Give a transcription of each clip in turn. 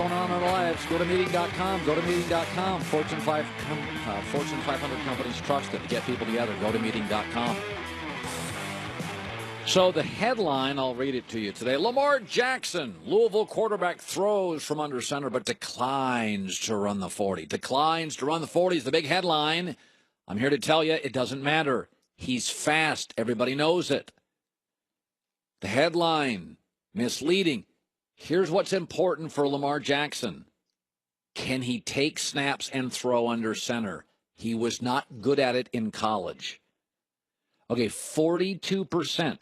going on in our lives. Go to meeting.com. Go to meeting.com. Fortune 500 companies trust it to get people together. Go to meeting.com. So the headline, I'll read it to you today. Lamar Jackson, Louisville quarterback, throws from under center but declines to run the 40. Declines to run the 40 is the big headline. I'm here to tell you it doesn't matter. He's fast. Everybody knows it. The headline, misleading. Here's what's important for Lamar Jackson. Can he take snaps and throw under center? He was not good at it in college. Okay, 42%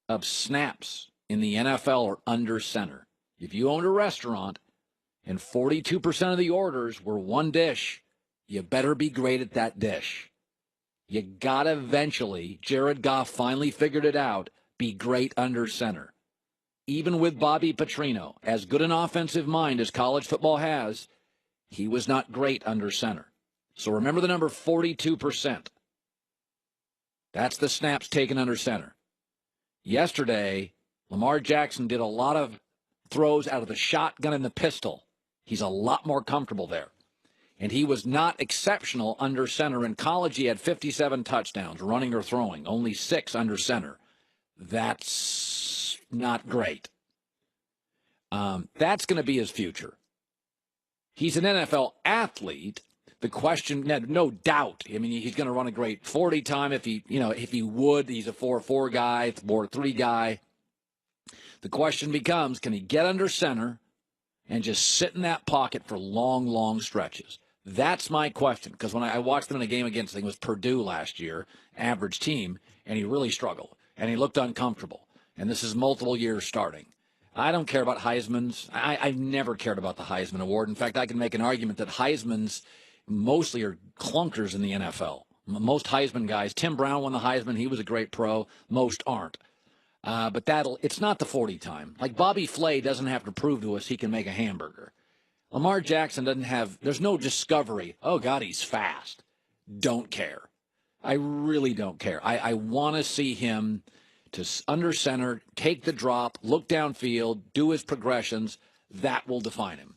of snaps in the NFL are under center. If you owned a restaurant and 42% of the orders were one dish, you better be great at that dish. You got to eventually, Jared Goff finally figured it out, be great under center. Even with Bobby Petrino, as good an offensive mind as college football has, he was not great under center. So remember the number 42%. That's the snaps taken under center. Yesterday, Lamar Jackson did a lot of throws out of the shotgun and the pistol. He's a lot more comfortable there. And he was not exceptional under center. In college, he had 57 touchdowns, running or throwing, only 6 under center. That's not great. That's going to be his future. He's an NFL athlete. The question, no doubt, I mean, he's going to run a great 40 time if he would. He's a 4-4 guy, 4-3 guy. The question becomes, can he get under center and just sit in that pocket for long, long stretches? That's my question, because when I watched him in a game against, I think it was Purdue last year, average team, and he really struggled, and he looked uncomfortable. And this is multiple years starting. I don't care about Heisman's. I've never cared about the Heisman Award. In fact, I can make an argument that Heisman's mostly are clunkers in the NFL. Most Heisman guys, Tim Brown won the Heisman. He was a great pro. Most aren't. But it's not the 40 time. Like Bobby Flay doesn't have to prove to us he can make a hamburger. Lamar Jackson there's no discovery. Oh, God, he's fast. Don't care. I really don't care. I want to see him to under center, take the drop, look downfield, do his progressions. That will define him.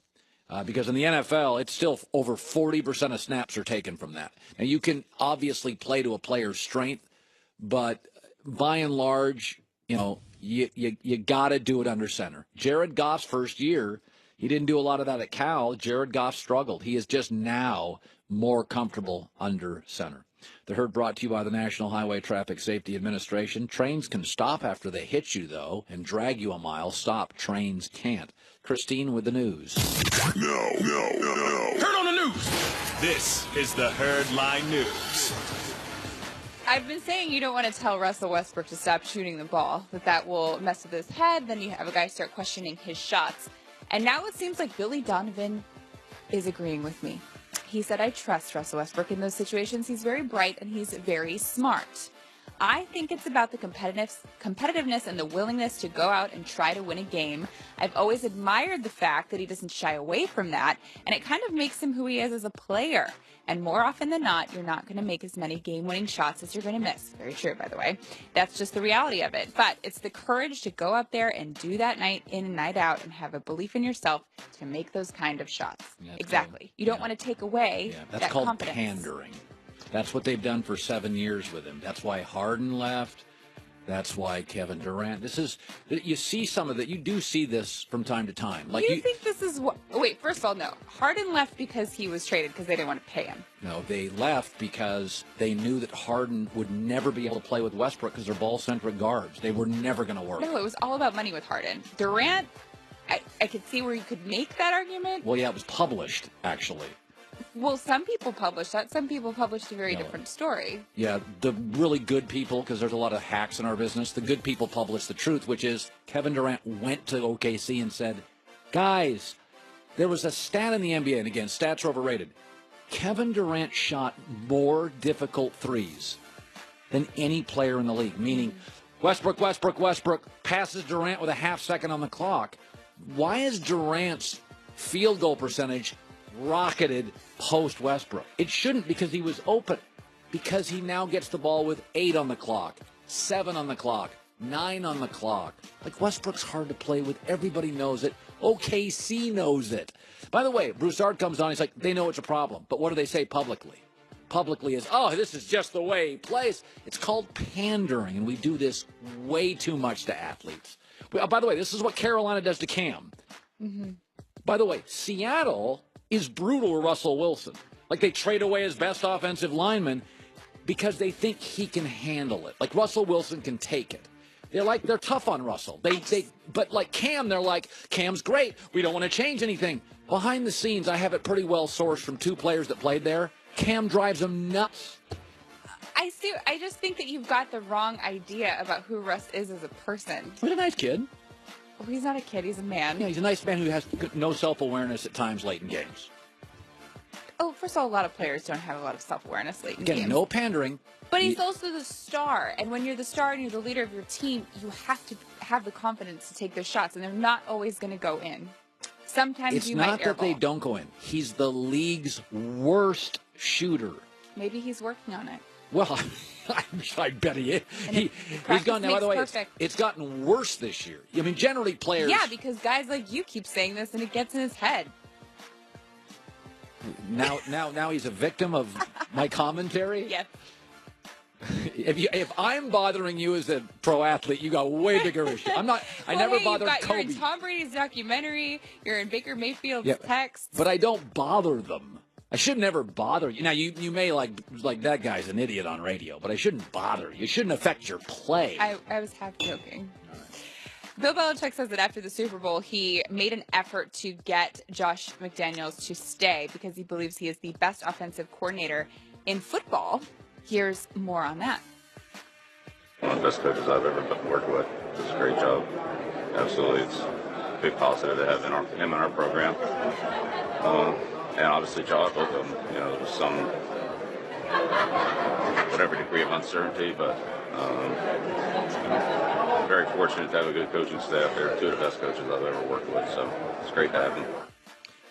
Because in the NFL, it's still over 40% of snaps are taken from that. Now, you can obviously play to a player's strength, but by and large, you got to do it under center. Jared Goff's first year, he didn't do a lot of that at Cal. Jared Goff struggled. He is just now more comfortable under center. The Herd brought to you by the National Highway Traffic Safety Administration. Trains can stop after they hit you, though, and drag you a mile. Stop. Trains can't. Christine with the news. No. Herd on the news. This is the Herd Line News. I've been saying you don't want to tell Russell Westbrook to stop shooting the ball, that will mess with his head. Then you have a guy start questioning his shots. And now it seems like Billy Donovan is agreeing with me. He said, I trust Russell Westbrook in those situations. He's very bright and he's very smart. I think it's about the competitiveness and the willingness to go out and try to win a game. I've always admired the fact that he doesn't shy away from that, and it kind of makes him who he is as a player. And more often than not, you're not going to make as many game-winning shots as you're going to miss. Very true, by the way. That's just the reality of it. But it's the courage to go out there and do that night in and night out and have a belief in yourself to make those kind of shots. Exactly. You don't want to take away that's called confidence. Pandering. That's what they've done for 7 years with him. That's why Harden left. That's why Kevin Durant. You see some of it. You do see this from time to time. Like you think this is what? Wait, first of all, no. Harden left because he was traded because they didn't want to pay him. No, they left because they knew that Harden would never be able to play with Westbrook because they're ball-centric guards. They were never going to work. No, it was all about money with Harden. Durant, I could see where you could make that argument. Well, yeah, it was published, actually. Well, some people published that. Some people published a very different story. Yeah, the really good people, because there's a lot of hacks in our business, the good people published the truth, which is Kevin Durant went to OKC and said, guys, there was a stat in the NBA, and again, stats are overrated. Kevin Durant shot more difficult threes than any player in the league, meaning Westbrook passes Durant with a half second on the clock. Why is Durant's field goal percentage rocketed post Westbrook? It shouldn't, because he was open. Because he now gets the ball with 8 on the clock, 7 on the clock, 9 on the clock. Like, Westbrook's hard to play with. Everybody knows it. OKC knows it. By the way, Broussard comes on. He's like, they know it's a problem. But what do they say publicly? Publicly is, oh, this is just the way he plays. It's called pandering, and we do this way too much to athletes. By the way, this is what Carolina does to Cam. Mm-hmm. By the way, Seattle is brutal with Russell Wilson. Like, they trade away his best offensive lineman because they think he can handle it. Like, Russell Wilson can take it. They're tough on Russell. But like Cam, they're like, Cam's great. We don't want to change anything. Behind the scenes, I have it pretty well sourced from two players that played there. Cam drives them nuts. I just think that you've got the wrong idea about who Russ is as a person. He's a nice kid. Well, he's not a kid. He's a man. Yeah, he's a nice man who has no self-awareness at times late in games. Oh, first of all, a lot of players don't have a lot of self-awareness late in games. Again, no pandering. But he's also the star. And when you're the star and you're the leader of your team, you have to have the confidence to take those shots. And they're not always going to go in. Sometimes you might airball. It's not that they don't go in. He's the league's worst shooter. Maybe he's working on it. Well, I bet he is. He's gone. Now, by the way, it's gotten worse this year. I mean, generally players. Yeah, because guys like you keep saying this, and it gets in his head. Now he's a victim of my commentary. Yes. If I'm bothering you as a pro athlete, you got way bigger issues. I'm not. I never bothered Kobe. You're in Tom Brady's documentary. You're in Baker Mayfield's text. But I don't bother them. I should never bother you. Now, you may like that guy's an idiot on radio, but I shouldn't bother you. It shouldn't affect your play. I was half joking. Bill Belichick says that after the Super Bowl, he made an effort to get Josh McDaniels to stay because he believes he is the best offensive coordinator in football. Here's more on that. One of the best coaches I've ever worked with. Does a great job. Absolutely. It's a big positive to have him in our program. And obviously Josh, both of them, there was some, whatever degree of uncertainty, but very fortunate to have a good coaching staff. They're two of the best coaches I've ever worked with, so it's great to have them.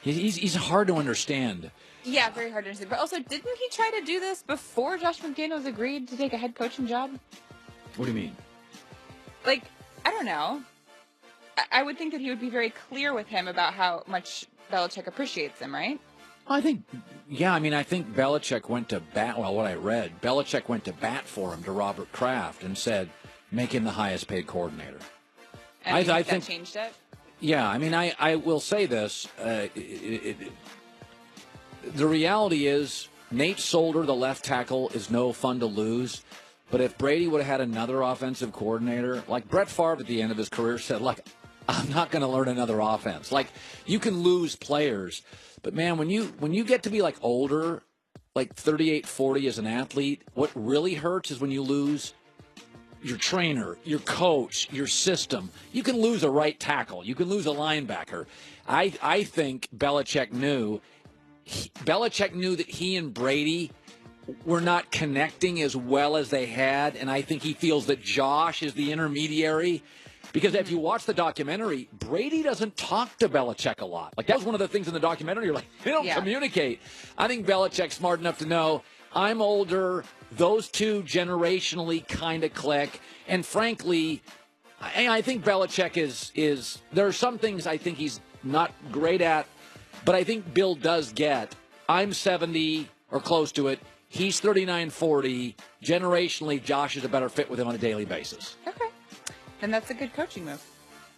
He's hard to understand. Yeah, very hard to understand. But also, didn't he try to do this before Josh McDaniels agreed to take a head coaching job? What do you mean? Like, I don't know. I would think that he would be very clear with him about how much Belichick appreciates him, right? I think Belichick went to bat. Well, what I read, Belichick went to bat for him to Robert Kraft and said, make him the highest paid coordinator. And I think that changed it? Yeah, I mean, I will say this. The reality is Nate Solder, the left tackle, is no fun to lose. But if Brady would have had another offensive coordinator, like Brett Favre at the end of his career said, like, I'm not going to learn another offense. Like, you can lose players. But, man, when you get to be, like, older, like 38, 40 as an athlete, what really hurts is when you lose your trainer, your coach, your system. You can lose a right tackle. You can lose a linebacker. I think Belichick knew that he and Brady were not connecting as well as they had, and I think he feels that Josh is the intermediary. Because if you watch the documentary, Brady doesn't talk to Belichick a lot. Like, that was one of the things in the documentary. You're like, they don't communicate. I think Belichick's smart enough to know, I'm older. Those two generationally kind of click. And frankly, I think Belichick is there are some things I think he's not great at, but I think Bill does get, I'm 70 or close to it. He's 39, 40. Generationally, Josh is a better fit with him on a daily basis. Okay. And that's a good coaching move.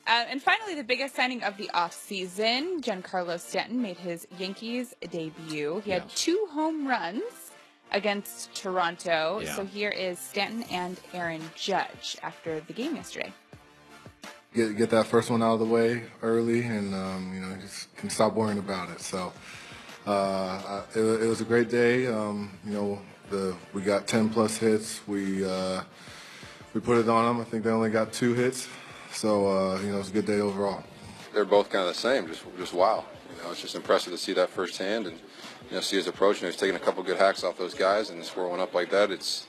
And finally, the biggest signing of the offseason, Giancarlo Stanton made his Yankees debut. He had 2 home runs against Toronto. Yeah. So here is Stanton and Aaron Judge after the game yesterday. Get that first one out of the way early, and just can stop worrying about it. So it was a great day. We got 10+ hits. We put it on them. I think they only got 2 hits. So, it was a good day overall. They're both kind of the same, just wow. It's just impressive to see that firsthand and, see his approach. He's taking a couple good hacks off those guys and score one up like that. It's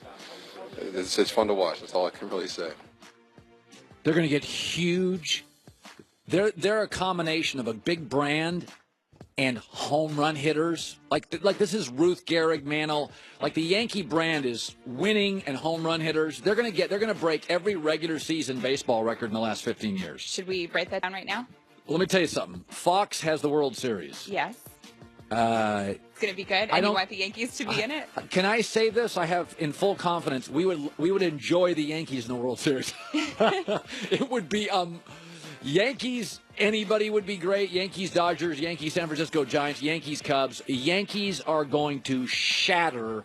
fun to watch. That's all I can really say. They're going to get huge. They're a combination of a big brand and home run hitters. Like this is Ruth Gehrig, Mantle. Like, the Yankee brand is winning and home run hitters. They're going to break every regular season baseball record in the last 15 years. Should we break that down right now? Let me tell you something. Fox has the World Series. Yes. It's going to be good, and you want the Yankees to be in it? Can I say this? I have in full confidence. We would enjoy the Yankees in the World Series. It would be Yankees. Anybody would be great. Yankees, Dodgers, Yankees, San Francisco Giants, Yankees, Cubs. Yankees are going to shatter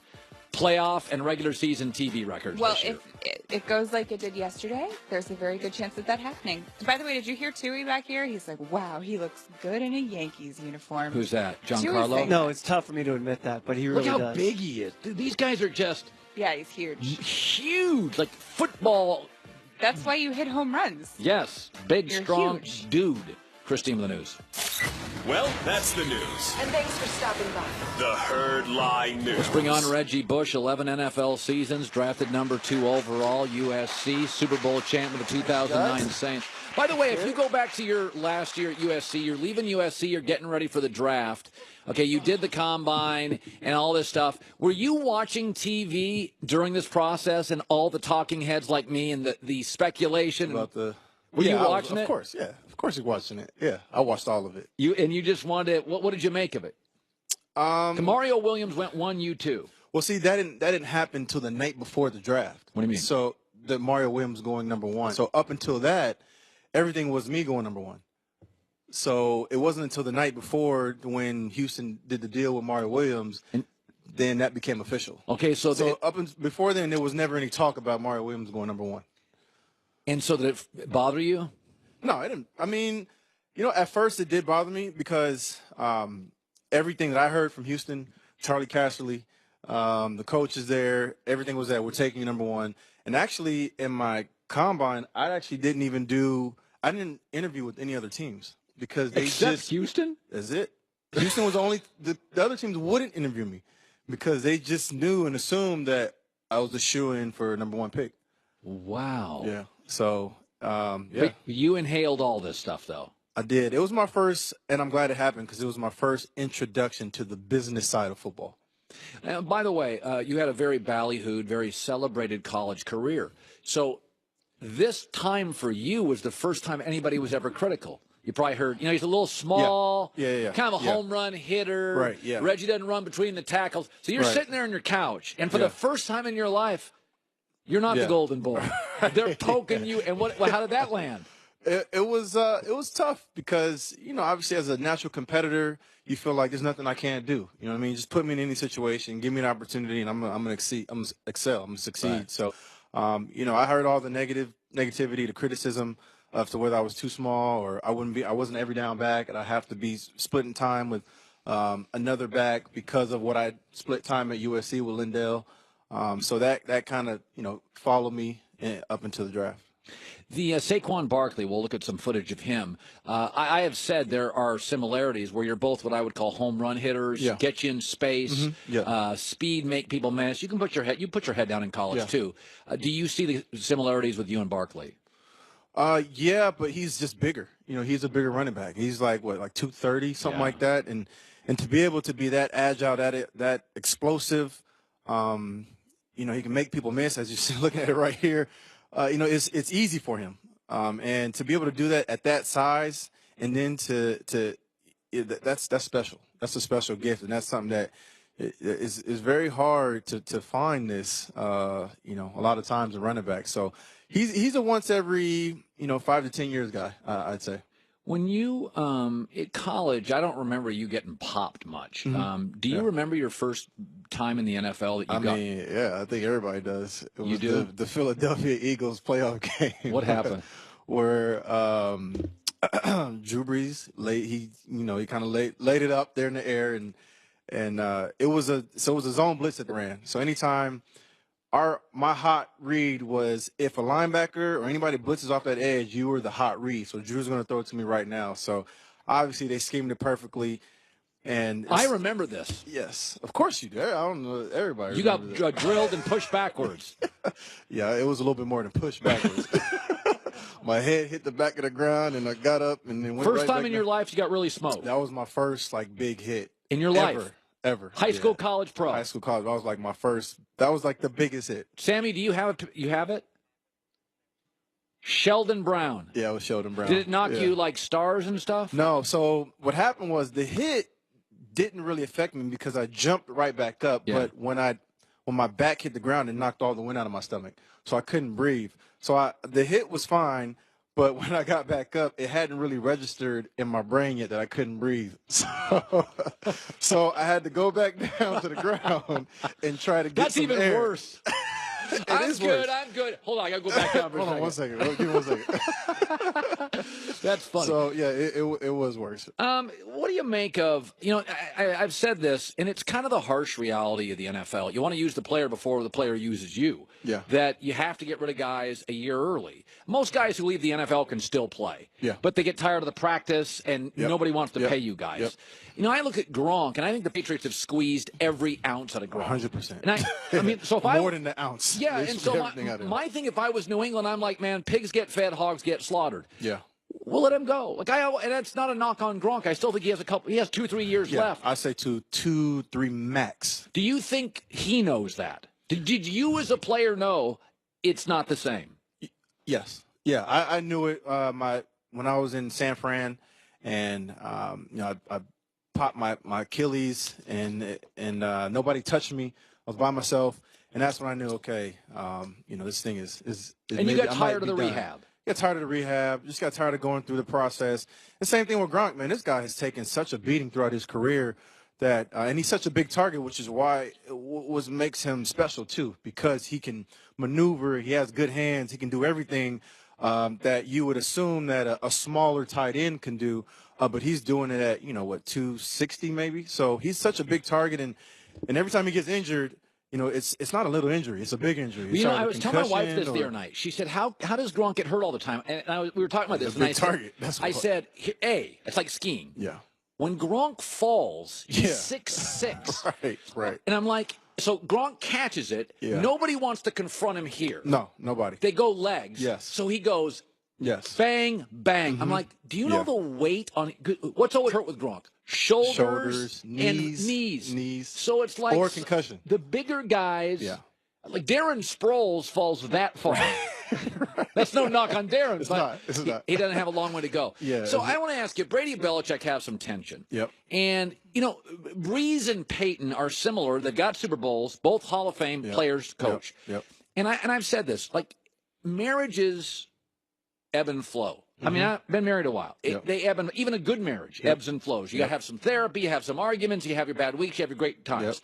playoff and regular season TV records. Well, this year. if it goes like it did yesterday, there's a very good chance of that happening. By the way, did you hear Tui back here? He's like, wow, he looks good in a Yankees uniform. Who's that? Tui's Giancarlo? saying No, it's tough for me to admit that, but he really Look how does. big he is. Dude, these guys are just Yeah, he's huge. huge, like football. That's why you hit home runs. Yes, big, You're strong huge. dude. Christine with the news. Well, that's the news. And thanks for stopping by. The Herd Line News. Let's bring on Reggie Buss, 11 NFL seasons, drafted number 2 overall, USC, Super Bowl champ with the 2009 Saints. By the way, if you go back to your last year at USC, you're leaving USC, you're getting ready for the draft. Okay, you did the combine and all this stuff. Were you watching TV during this process and all the talking heads like me and the speculation? About the Were you I was- watching it? Of course, yeah. Of course, you're watching it. Yeah, I watched all of it. You just wanted. What did you make of it? Mario Williams went 1, you 2. Well, see, that didn't happen till the night before the draft. What do you mean? So the Mario Williams going number 1. So up until that, everything was me going number 1. So it wasn't until the night before when Houston did the deal with Mario Williams, then that became official. Okay, so before then, there was never any talk about Mario Williams going number 1. and so did it bother you? No, it didn't. I mean, at first it did bother me because everything that I heard from Houston, Charlie Casserly, the coaches there, everything was that we're taking you number 1. And actually, in my combine, I didn't interview with any other teams because they Except Houston? That's it. Houston was the other teams wouldn't interview me because they just knew and assumed that I was a shoo-in for number 1 pick. Wow. Yeah. So, yeah. But you inhaled all this stuff, though. I did. It was my first, and I'm glad it happened because it was my first introduction to the business side of football. By the way, you had a very ballyhooed, very celebrated college career. So this time for you was the first time anybody was ever critical. You probably heard, he's a little small, Yeah. kind of a home run hitter. Right, yeah. Reggie doesn't run between the tackles. So you're Right. sitting there on your couch, and for the first time in your life, you're not the Yeah. golden boy. They're poking you, and how did that land? It was tough because, obviously as a natural competitor, you feel like there's nothing I can't do. You know what I mean? Just put me in any situation, give me an opportunity, and I'm gonna excel. I'm gonna succeed. Right. So, I heard all the negativity, the criticism of to whether I was too small or I wasn't every down back, and I have to be splitting time with another back because of what I split time at USC with Lindell. So that kind of followed me up until the draft. The Saquon Barkley, we'll look at some footage of him. I have said there are similarities where you're both what I would call home run hitters, Yeah. get you in space, speed, make people miss. You put your head down in college too. Do you see the similarities with you and Barkley? Yeah, but he's just bigger. He's a bigger running back. He's like 230, something like that, and to be able to be that agile, that explosive, he can make people miss. As you're looking at it right here. It's easy for him, and to be able to do that at that size, and then that's special. That's a special gift, and that's something that is very hard to find. This, a lot of times a running back. So he's a once every 5 to 10 years guy, I'd say. When you at college, I don't remember you getting popped much. Do you remember your first time in the NFL that you got? Yeah, I think everybody does. It was You do? the Philadelphia Eagles playoff game. What happened? Where Drew Brees he kind of laid it up there in the air, and it was a zone blitz that ran. So anytime my hot read was if a linebacker or anybody blitzes off that edge, you were the hot read. So Drew's going to throw it to me right now. So obviously they schemed it perfectly. And I remember this. Yes, of course you do. I don't know everybody. You got remembers drilled and pushed backwards. it. Yeah, it was a little bit more than push backwards. My head hit the back of the ground, and I got up and then went First right time back in your down. life you got really smoked. That was my first big hit In your life? ever. High school, Yeah. college, pro. High school, college. That was my first. That was the biggest hit. Sammy, do you have it? You have it? Sheldon Brown. Yeah, it was Sheldon Brown. Did it knock you like stars and stuff? No. So what happened was the hit didn't really affect me because I jumped right back up. Yeah. But when my back hit the ground, it knocked all the wind out of my stomach, so I couldn't breathe. So the hit was fine, but when I got back up, it hadn't really registered in my brain yet that I couldn't breathe. So I had to go back down to the ground and try to get That's some even air. worse. I'm good. I'm good. Hold on, I gotta go back down for Hold a on 1 second. second. Give me 1 second. That's funny. So yeah, it was worse. What do you make of, I've said this, and it's kind of the harsh reality of the NFL. You want to use the player before the player uses you. Yeah. That you have to get rid of guys a year early. Most guys who leave the NFL can still play. Yeah. But they get tired of the practice, and nobody wants to pay you guys. Yep. I look at Gronk, and I think the Patriots have squeezed every ounce out of Gronk. 100%. And I mean, so if more than the ounce. Yeah, They and squeezed so everything out of him. my thing, if I was New England, I'm like, man, pigs get fed, hogs get slaughtered. Yeah. We'll let him go. And that's not a knock on Gronk. I still think he has 2-3 years left. I say 2, 3 max. Do you think he knows that? Did you as a player know it's not the same? Yes. Yeah, I knew it when I was in San Fran, and I popped my Achilles, and nobody touched me. I was by myself, and that's when I knew, okay, this thing is and you maybe, got I might tired of be the done. rehab. Got tired of the rehab. Just got tired of going through the process. The same thing with Gronk, man. This guy has taken such a beating throughout his career that, and he's such a big target, which is why what makes him special too, because he can maneuver. He has good hands. He can do everything that you would assume that a smaller tight end can do. But he's doing it at 260 maybe. So he's such a big target, and every time he gets injured, it's not a little injury. It's a big injury. I was telling my wife this the other night. She said, "How does Gronk get hurt all the time?" And we were talking about this. It's a big target. I said, it's like skiing. Yeah. When Gronk falls, he's Yeah. 6'6". Right. And I'm like, so Gronk catches it. Yeah. Nobody wants to confront him here. No, nobody. They go legs. Yes. So he goes Yes. bang, bang. I'm like, do you know the weight on what's always hurt with Gronk? Shoulders, and knees. So it's like or concussion. The bigger guys. Yeah. Like Darren Sproles falls that far. That's no knock on Darren. It's but not. He doesn't have a long way to go. Yeah. So I want to ask you, Brady and Belichick have some tension. Yep. And, Breeze and Peyton are similar. They've got Super Bowls, both Hall of Fame players, coach. Yep. And I've said this, like, marriages ebb and flow. I mean, I've been married a while. They ebb and even a good marriage ebbs and flows. You got to have some therapy, you have some arguments, you have your bad weeks, you have your great times.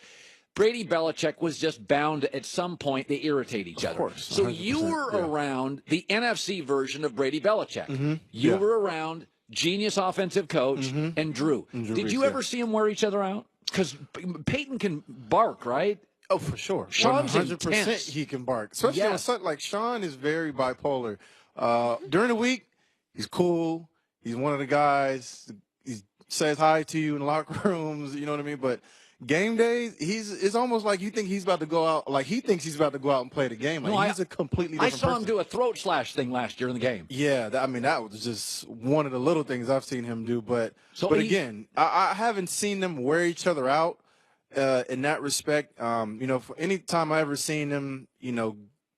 Brady Belichick was just bound at some point they irritate each other. Of course. So you were around the NFC version of Brady Belichick. You were around genius offensive coach and Drew. Did you ever see them wear each other out? Because Peyton can bark, right? Oh, for sure. Sean's 100% intense. he can bark. Especially on something like Sean is very bipolar. During the week, he's cool. He's one of the guys. He says hi to you in locker rooms. You know what I mean? But game days, it's almost like you think he's about to go out. Like he thinks he's about to go out and play the game. Like he's a completely different I saw him person. do a throat slash thing last year in the game. Yeah, that was just one of the little things I've seen him do. But again, I haven't seen them wear each other out in that respect. For any time I ever seen them,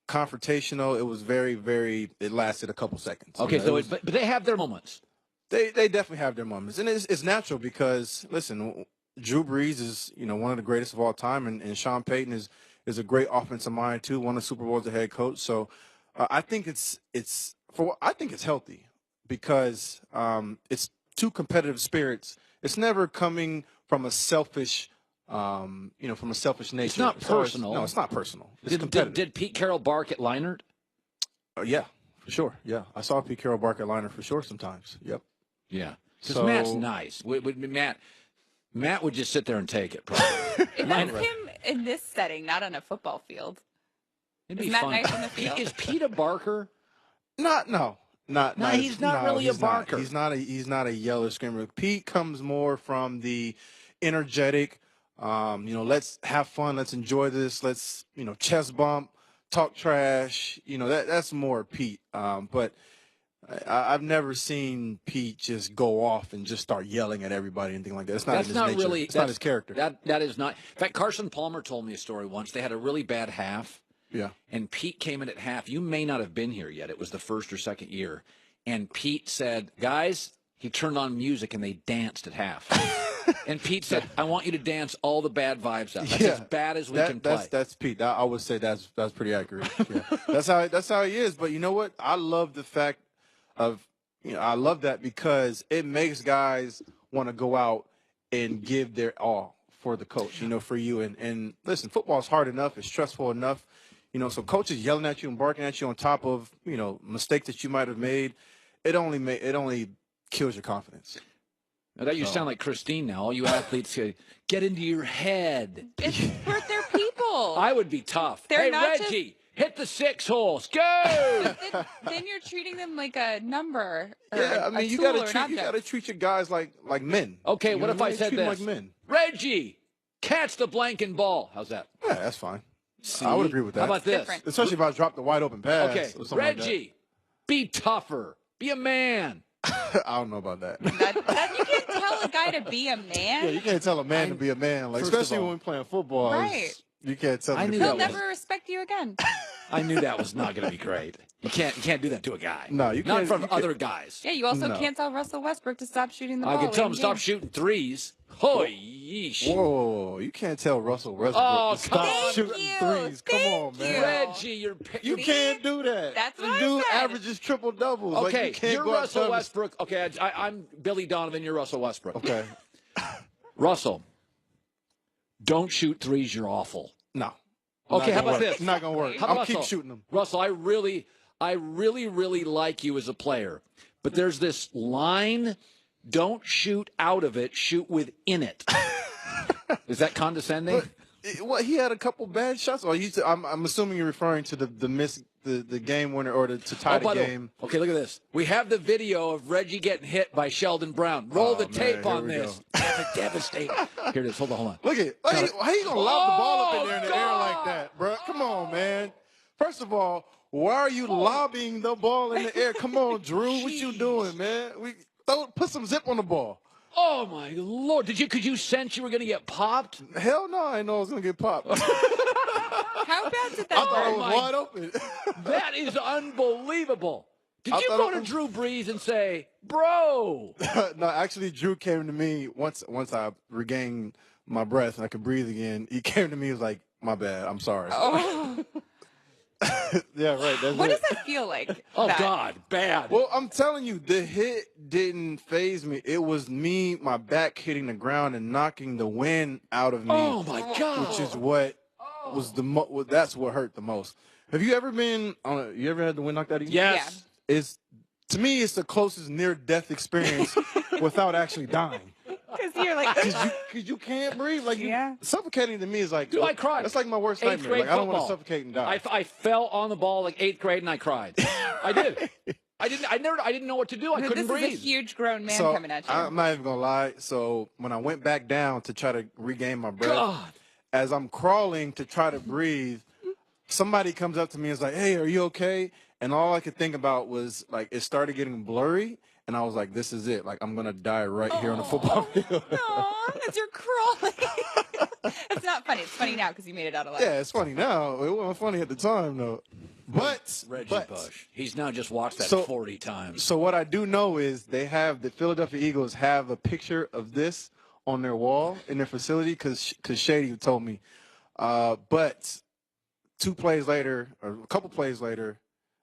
confrontational, it was very, very. It lasted a couple seconds. Okay, but they have their moments. They definitely have their moments, and it's natural because listen, Drew Brees is one of the greatest of all time, and Sean Payton is a great offensive mind too. Won a Super Bowl as a head coach, so I think it's healthy because it's two competitive spirits. It's never coming from a selfish. From a selfish nature. It's not personal. No, it's not personal. It's competitive. Did Pete Carroll bark at Leinart? Yeah, for sure. Yeah, I saw Pete Carroll bark at Leinart for sure sometimes. Yep. Yeah, because Matt's nice. Matt would just sit there and take it. Probably. That's him in this setting, not on a football field. It'd Is be Matt fun. nice on the field? Is Pete a barker? No. He's not really a barker. He's not a yeller screamer. Pete comes more from the energetic. Let's have fun. Let's enjoy this. Let's chest bump, talk trash. That's more Pete. But I've never seen Pete just go off and just start yelling at everybody, anything like that. It's not in his nature. It's not his character. That is not. In fact, Carson Palmer told me a story once. They had a really bad half, Yeah. And Pete came in at half. You may not have been here yet. It was the first or second year. And Pete said, guys, he turned on music and they danced at half. And Pete said, I want you to dance all the bad vibes out. That's as bad as we can play. That's Pete. I would say that's pretty accurate. Yeah. That's how he is. But you know what? I love the fact of, I love that because it makes guys want to go out and give their all for the coach, for you. And listen, football's hard enough. It's stressful enough. So coaches yelling at you and barking at you on top of, mistakes that you might have made, it only kills your confidence. Now that you sound like Christine now. All you athletes say, get into your head. It's for their people. I would be tough. They're hey, not Reggie, hit the 6 holes. Go! then you're treating them like a number. Or Yeah, I mean, a you tool gotta or an treat object. your guys like men. Okay, what if I said treat them this? like men. Reggie, catch the blanking ball. How's that? Yeah, that's fine. See? I would agree with that. How about this? Different. Especially if I dropped the wide open pass. Okay, or something Reggie, be tougher. Be a man. I don't know about that. That you can't tell a guy to be a man. Yeah, you can't tell a man to be a man, like First of especially all, when we're playing football. Right. You can't tell him to knew be a He'll that man. never respect you again. I knew that was not going to be great. You can't do that to a guy. No, you Not can't- from you other guys. Yeah, you also No. can't tell Russell Westbrook to stop shooting the ball. I can tell him in to stop games. shooting threes. Hoy, yeesh. Whoa, you can't tell Russell Westbrook Oh, to stop come on. shooting Thank threes. Come you. on, man. Reggie, You can't do that. That's the what I dude said. averages triple doubles. Like, Okay, you can't you're go out Russell telling him- Westbrook. Okay, I'm Billy Donovan. You're Russell Westbrook. Okay, Russell, don't shoot threes. You're awful. no. Okay, how Not gonna about work. this? Not gonna work. How I'll about keep Russell? shooting them. Russell, I really like you as a player, but there's this line: don't shoot out of it, shoot within it. Is that condescending? Well, he had a couple bad shots. Or I'm assuming you're referring to the game winner or to tie the by game. Okay, look at this. We have the video of Reggie getting hit by Sheldon Brown. Roll the man, tape here on we this. Devastating. Here it is. Hold on. Look at how you gonna lob the ball up in there in the air God. like that, bro? Come on, man. First of all, why are you lobbing the ball in the air? Come on, Drew. What you doing, man? Put some zip on the ball. Oh my Lord! Could you sense you were going to get popped? Hell no, I didn't know I was gonna get popped. I How bad did that thought I hurt? was my- wide open. That is unbelievable. Did I you thought go it to was- Drew Brees and say, "Bro"? No, actually, Drew came to me once I regained my breath and I could breathe again. He came to me. He was like, "My bad. I'm sorry." Oh, Yeah, right. That's what it. does that feel like? Oh that? God, bad. Well, I'm telling you, the hit didn't phase me. It was me, my back hitting the ground and knocking the wind out of me. Oh my God. Which is what was that's what hurt the most. Have you ever been you ever had the wind knocked out of you? Yes. It's to me it's the closest near death experience without actually dying. Because you're like, Cause you can't breathe. Like Yeah. suffocating to me is like Dude, I cried. That's like my worst 8th nightmare. grade Like I don't want to football. suffocate and die. I fell on the ball like 8th grade and I cried. I did. I didn't know what to do. I couldn't this breathe. is a huge grown man so coming at you. I'm not even gonna lie. So when I went back down to try to regain my breath, God. as I'm crawling to try to breathe, somebody comes up to me and is like, "Hey, are you okay?" And all I could think about was like it started getting blurry, and I was like, "This is it. Like I'm gonna die right here on the football field." Aw, as you're crawling. It's not funny. It's funny now because you made it out alive. Yeah, it's funny now. It wasn't funny at the time though. But Reggie Bush. He's now just watched that So- 40 times. So what I do know is the Philadelphia Eagles have a picture of this on their wall in their facility because Shady told me. But 2 plays later, or a couple plays later,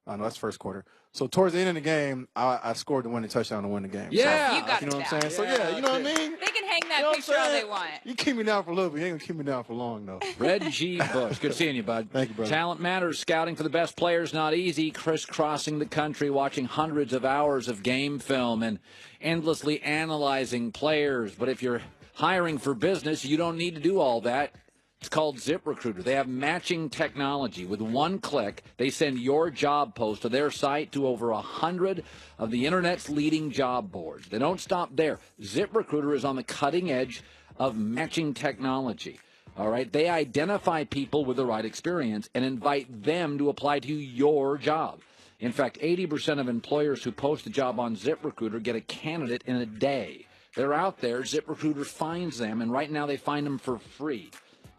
no, that's first quarter. So towards the end of the game, I scored the winning touchdown to win the game. Yeah. You got So, you know what it I'm down. saying? So Yeah, yeah, you know what I that's mean? They can hang that You know what I'm picture all they saying? want. You keep me down for a little bit. You ain't gonna keep me down for long though. Reggie Bush. Good seeing you, bud. Thank you, brother. Talent matters. Scouting for the best players not easy. Crisscrossing the country, watching hundreds of hours of game film and endlessly analyzing players. But if you're hiring for business, you don't need to do all that. It's called ZipRecruiter. They have matching technology. With one click, they send your job post to their site to over 100 of the Internet's leading job boards. They don't stop there. ZipRecruiter is on the cutting edge of matching technology. All right? They identify people with the right experience and invite them to apply to your job. In fact, 80% of employers who post a job on ZipRecruiter get a candidate in a day. They're out there. ZipRecruiter finds them, and right now they find them for free.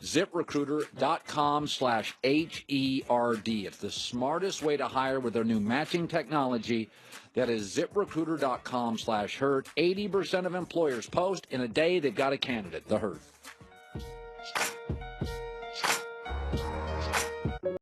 ZipRecruiter.com/HERD. It's the smartest way to hire with their new matching technology. That is ZipRecruiter.com/Herd. 80% of employers post in a day they've got a candidate. The Herd.